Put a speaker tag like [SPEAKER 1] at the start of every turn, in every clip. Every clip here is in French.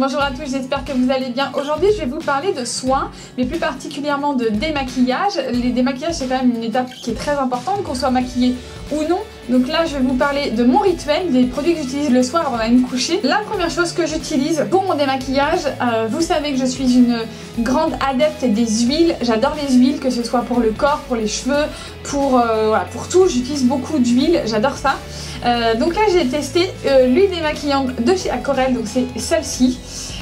[SPEAKER 1] Bonjour à tous, j'espère que vous allez bien. Aujourd'hui, je vais vous parler de soins, mais plus particulièrement de démaquillage. Les démaquillages, c'est quand même une étape qui est très importante, qu'on soit maquillé ou non. Donc là, je vais vous parler de mon rituel, des produits que j'utilise le soir avant d'aller me coucher. La première chose que j'utilise pour mon démaquillage, vous savez que je suis une grande adepte des huiles. J'adore les huiles, que ce soit pour le corps, pour les cheveux, pour tout. J'utilise beaucoup d'huile, j'adore ça. Donc là, j'ai testé l'huile démaquillante de chez Acorel, donc c'est celle-ci.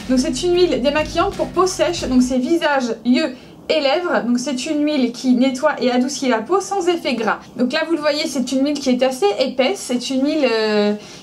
[SPEAKER 1] Donc c'est une huile démaquillante pour peau sèche, donc c'est visage, yeux et lèvres. Donc c'est une huile qui nettoie et adoucit la peau sans effet gras. Donc là vous le voyez, c'est une huile qui est assez épaisse, c'est une huile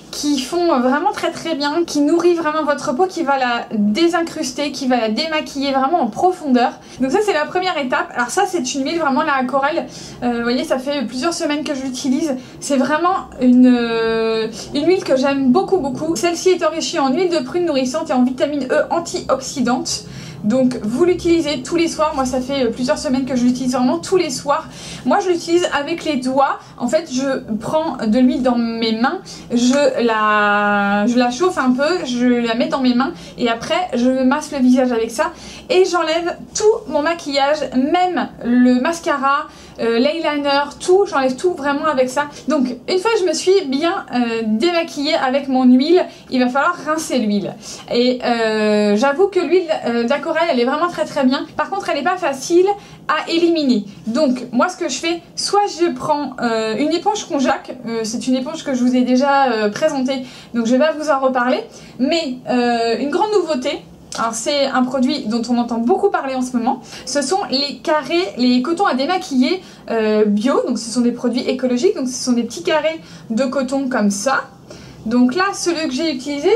[SPEAKER 1] qui fond vraiment très bien, qui nourrit vraiment votre peau, qui va la désincruster, qui va la démaquiller vraiment en profondeur. Donc ça c'est la première étape. Alors ça c'est une huile vraiment là à Acorel, vous voyez ça fait plusieurs semaines que je l'utilise. C'est vraiment une huile que j'aime beaucoup. Celle-ci est enrichie en huile de prune nourrissante et en vitamine E antioxydante. Donc vous l'utilisez tous les soirs. Moi ça fait plusieurs semaines que je l'utilise vraiment tous les soirs. Moi je l'utilise avec les doigts. En fait je prends de l'huile dans mes mains, je la chauffe un peu, je la mets dans mes mains et après je me masse le visage avec ça et j'enlève tout mon maquillage, même le mascara, l'eyeliner, tout, j'enlève tout vraiment avec ça. Donc une fois que je me suis bien démaquillée avec mon huile, il va falloir rincer l'huile. Et j'avoue que l'huile d'Acorel elle est vraiment très bien. Par contre elle n'est pas facile à éliminer. Donc moi ce que je fais, soit je prends une éponge konjac, c'est une éponge que je vous ai déjà présentée, donc je vais pas vous en reparler, mais une grande nouveauté. Alors c'est un produit dont on entend beaucoup parler en ce moment. Ce sont les carrés, les cotons à démaquiller bio. Donc ce sont des produits écologiques. Donc ce sont des petits carrés de coton comme ça. Donc là, celui que j'ai utilisé,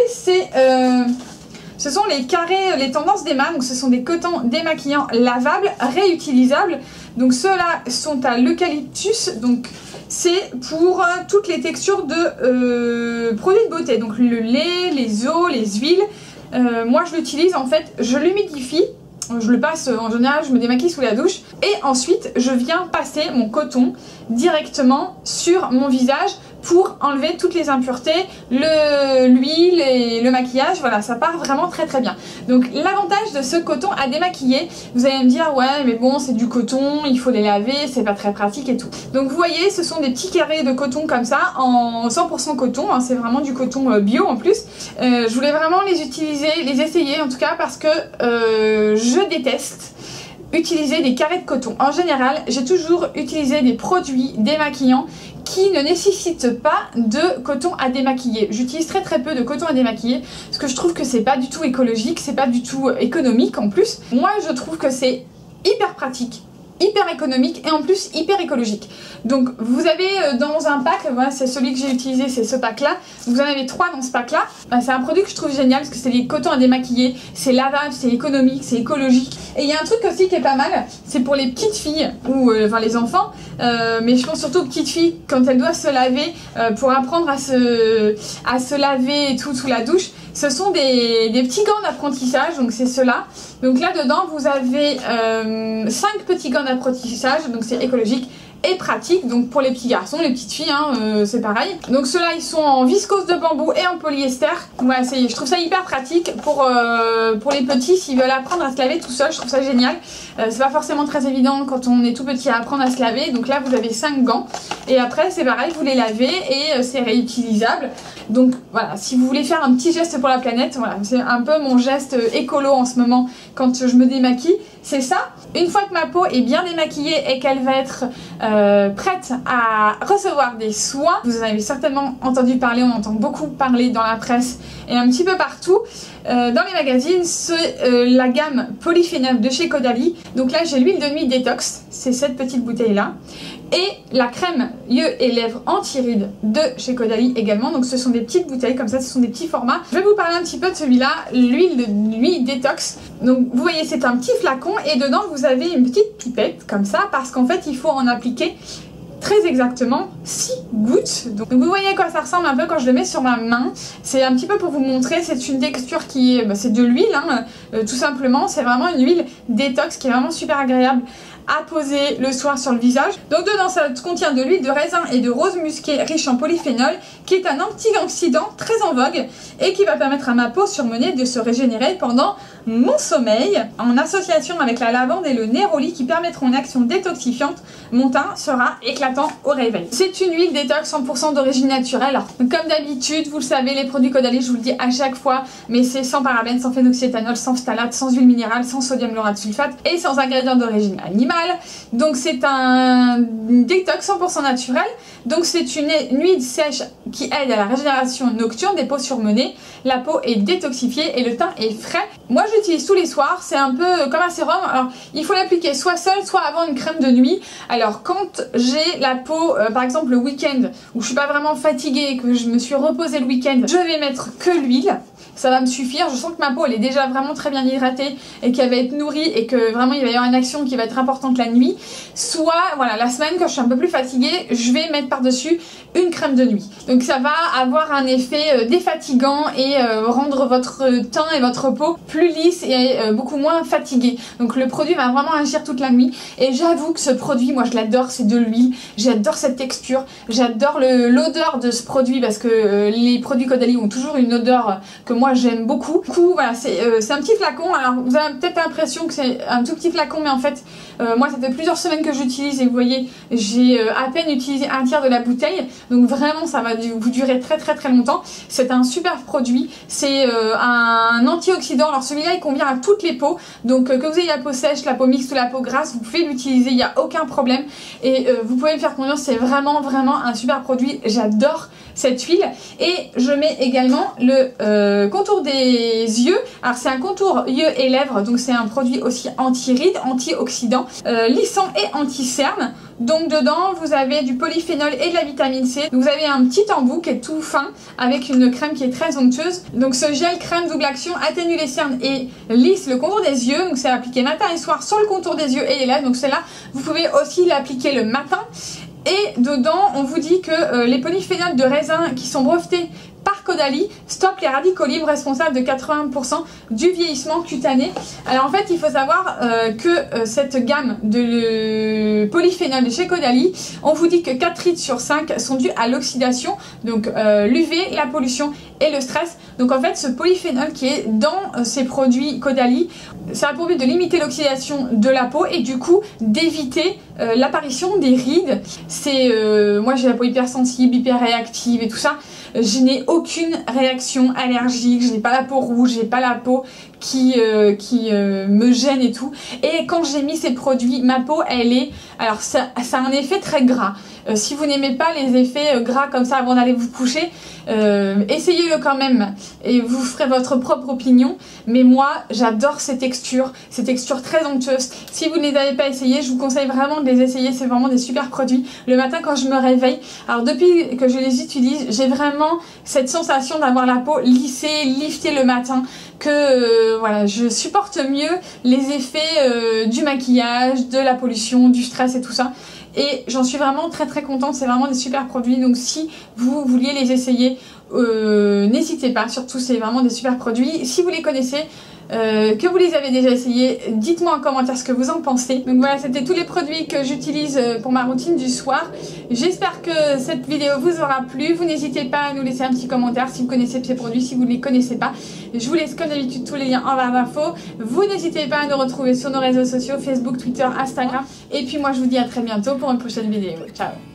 [SPEAKER 1] ce sont les carrés, les tendances d'Emma. Donc ce sont des cotons démaquillants lavables, réutilisables. Donc ceux-là sont à l'eucalyptus. Donc c'est pour toutes les textures de produits de beauté. Donc le lait, les eaux, les huiles. Moi je l'utilise en fait, je l'humidifie, je le passe en général, je me démaquille sous la douche et ensuite je viens passer mon coton directement sur mon visage pour enlever toutes les impuretés, l'huile et le maquillage. Voilà, ça part vraiment très bien. Donc l'avantage de ce coton à démaquiller, vous allez me dire ouais mais bon c'est du coton, il faut les laver, c'est pas très pratique et tout. Donc vous voyez ce sont des petits carrés de coton comme ça en 100% coton, hein, c'est vraiment du coton bio en plus. Je voulais vraiment les utiliser, les essayer en tout cas parce que je déteste utiliser des carrés de coton. En général, j'ai toujours utilisé des produits démaquillants qui ne nécessitent pas de coton à démaquiller. J'utilise très peu de coton à démaquiller parce que je trouve que c'est pas du tout écologique, c'est pas du tout économique en plus. Moi, je trouve que c'est hyper pratique, hyper économique et en plus hyper écologique. Donc vous avez dans un pack, voilà c'est celui que j'ai utilisé, c'est ce pack là, vous en avez 3 dans ce pack là. C'est un produit que je trouve génial parce que c'est des cotons à démaquiller, c'est lavable, c'est économique, c'est écologique. Et il y a un truc aussi qui est pas mal, c'est pour les petites filles ou enfin les enfants, mais je pense surtout aux petites filles quand elles doivent se laver, pour apprendre à se laver et tout sous la douche. Ce sont des petits gants d'apprentissage, donc c'est ceux-là. Donc là dedans vous avez 5 petits gants d'apprentissage, donc c'est écologique et pratique. Donc pour les petits garçons, les petites filles, hein, c'est pareil. Donc ceux-là ils sont en viscose de bambou et en polyester. Voilà, je trouve ça hyper pratique pour les petits s'ils veulent apprendre à se laver tout seul. Je trouve ça génial. C'est pas forcément très évident quand on est tout petit à apprendre à se laver. Donc là vous avez 5 gants et après c'est pareil, vous les lavez et c'est réutilisable. Donc voilà, si vous voulez faire un petit geste pour la planète, voilà, c'est un peu mon geste écolo en ce moment quand je me démaquille, c'est ça. Une fois que ma peau est bien démaquillée et qu'elle va être prête à recevoir des soins, vous en avez certainement entendu parler, on entend beaucoup parler dans la presse et un petit peu partout. Dans les magazines, c'est la gamme Polyphénol de chez Caudalie. Donc là j'ai l'huile de nuit détox, c'est cette petite bouteille là. Et la crème yeux et lèvres anti-rides de chez Caudalie également. Donc ce sont des petites bouteilles comme ça, ce sont des petits formats. Je vais vous parler un petit peu de celui-là, l'huile de nuit détox. Donc vous voyez c'est un petit flacon et dedans vous avez une petite pipette comme ça parce qu'en fait il faut en appliquer très exactement 6 gouttes. Donc vous voyez à quoi ça ressemble un peu quand je le mets sur ma main. C'est un petit peu pour vous montrer, c'est une texture qui est, c'est de l'huile hein, tout simplement. C'est vraiment une huile détox qui est vraiment super agréable à poser le soir sur le visage. Donc dedans ça contient de l'huile de raisin et de rose musquée riche en polyphénol qui est un antioxydant très en vogue et qui va permettre à ma peau surmenée de se régénérer pendant mon sommeil. En association avec la lavande et le néroli qui permettront une action détoxifiante, mon teint sera éclatant au réveil. C'est une huile détox 100% d'origine naturelle. Donc, comme d'habitude, vous le savez, les produits Caudalie, je vous le dis à chaque fois, mais c'est sans parabènes, sans phénoxyéthanol, sans phtalate, sans huile minérale, sans sodium laurate sulfate et sans ingrédients d'origine animale. Donc c'est un détox 100% naturel. Donc c'est une huile sèche qui aide à la régénération nocturne des peaux surmenées. La peau est détoxifiée et le teint est frais. Moi j'utilise tous les soirs, c'est un peu comme un sérum. Alors il faut l'appliquer soit seul, soit avant une crème de nuit. Alors quand j'ai la peau, par exemple le week-end, où je suis pas vraiment fatiguée, que je me suis reposée le week-end, je vais mettre que l'huile. Ça va me suffire, je sens que ma peau elle est déjà vraiment très bien hydratée et qu'elle va être nourrie et que vraiment il va y avoir une action qui va être importante la nuit. Soit voilà, la semaine quand je suis un peu plus fatiguée, je vais mettre par dessus une crème de nuit. Donc ça va avoir un effet défatigant et rendre votre teint et votre peau plus lisse et beaucoup moins fatiguée. Donc le produit va vraiment agir toute la nuit et j'avoue que ce produit, moi je l'adore, c'est de l'huile, j'adore cette texture, j'adore l'odeur de ce produit parce que les produits Caudalie ont toujours une odeur que moi j'aime beaucoup. Du coup voilà, c'est un petit flacon. Alors vous avez peut-être l'impression que c'est un tout petit flacon, mais en fait moi ça fait plusieurs semaines que j'utilise et vous voyez j'ai à peine utilisé un tiers de la bouteille, donc vraiment ça va vous durer très longtemps. C'est un super produit, c'est un antioxydant. Alors celui-là il convient à toutes les peaux, donc que vous ayez la peau sèche, la peau mixte ou la peau grasse, vous pouvez l'utiliser, il n'y a aucun problème et vous pouvez me faire confiance, c'est vraiment un super produit. J'adore cette huile et je mets également le contour des yeux. Alors c'est un contour yeux et lèvres, donc c'est un produit aussi anti-rides, antioxydant, lissant et anti-cerne. Donc dedans vous avez du polyphénol et de la vitamine C. Donc, vous avez un petit embout qui est tout fin avec une crème qui est très onctueuse. Donc ce gel crème double action atténue les cernes et lisse le contour des yeux. Donc c'est appliqué matin et soir sur le contour des yeux et les lèvres. Donc celle-là vous pouvez aussi l'appliquer le matin. Et dedans on vous dit que les polyphénols de raisin qui sont brevetés par Caudalie stoppent les radicaux libres responsables de 80% du vieillissement cutané. Alors en fait il faut savoir que cette gamme de polyphénol de chez Caudalie, on vous dit que 4 litres sur 5 sont dus à l'oxydation, donc l'UV, la pollution et le stress. Donc en fait ce polyphénol qui est dans ces produits Caudalie, ça a pour but de limiter l'oxydation de la peau et du coup d'éviter l'apparition des rides. C'est moi j'ai la peau hypersensible, hyper réactive et tout ça. Je n'ai aucune réaction allergique, je n'ai pas la peau rouge, j'ai pas la peau qui me gêne et tout. Et quand j'ai mis ces produits, ma peau elle est... Alors ça a un effet très gras. Si vous n'aimez pas les effets gras comme ça avant d'aller vous coucher, essayez-le quand même et vous ferez votre propre opinion. Mais moi j'adore ces textures très onctueuses. Si vous ne les avez pas essayées, je vous conseille vraiment de les essayer, c'est vraiment des super produits. Le matin quand je me réveille, alors depuis que je les utilise, j'ai vraiment cette sensation d'avoir la peau lissée, liftée le matin, que voilà, je supporte mieux les effets du maquillage, de la pollution, du stress et tout ça. Et j'en suis vraiment très contente, c'est vraiment des super produits. Donc si vous vouliez les essayer, n'hésitez pas, surtout c'est vraiment des super produits. Si vous les connaissez, que vous les avez déjà essayés, dites-moi en commentaire ce que vous en pensez. Donc voilà, c'était tous les produits que j'utilise pour ma routine du soir. J'espère que cette vidéo vous aura plu. Vous n'hésitez pas à nous laisser un petit commentaire si vous connaissez ces produits, si vous ne les connaissez pas. Je vous laisse comme d'habitude tous les liens en barre d'infos. Vous n'hésitez pas à nous retrouver sur nos réseaux sociaux, Facebook, Twitter, Instagram. Et puis moi je vous dis à très bientôt pour une prochaine vidéo. Ciao!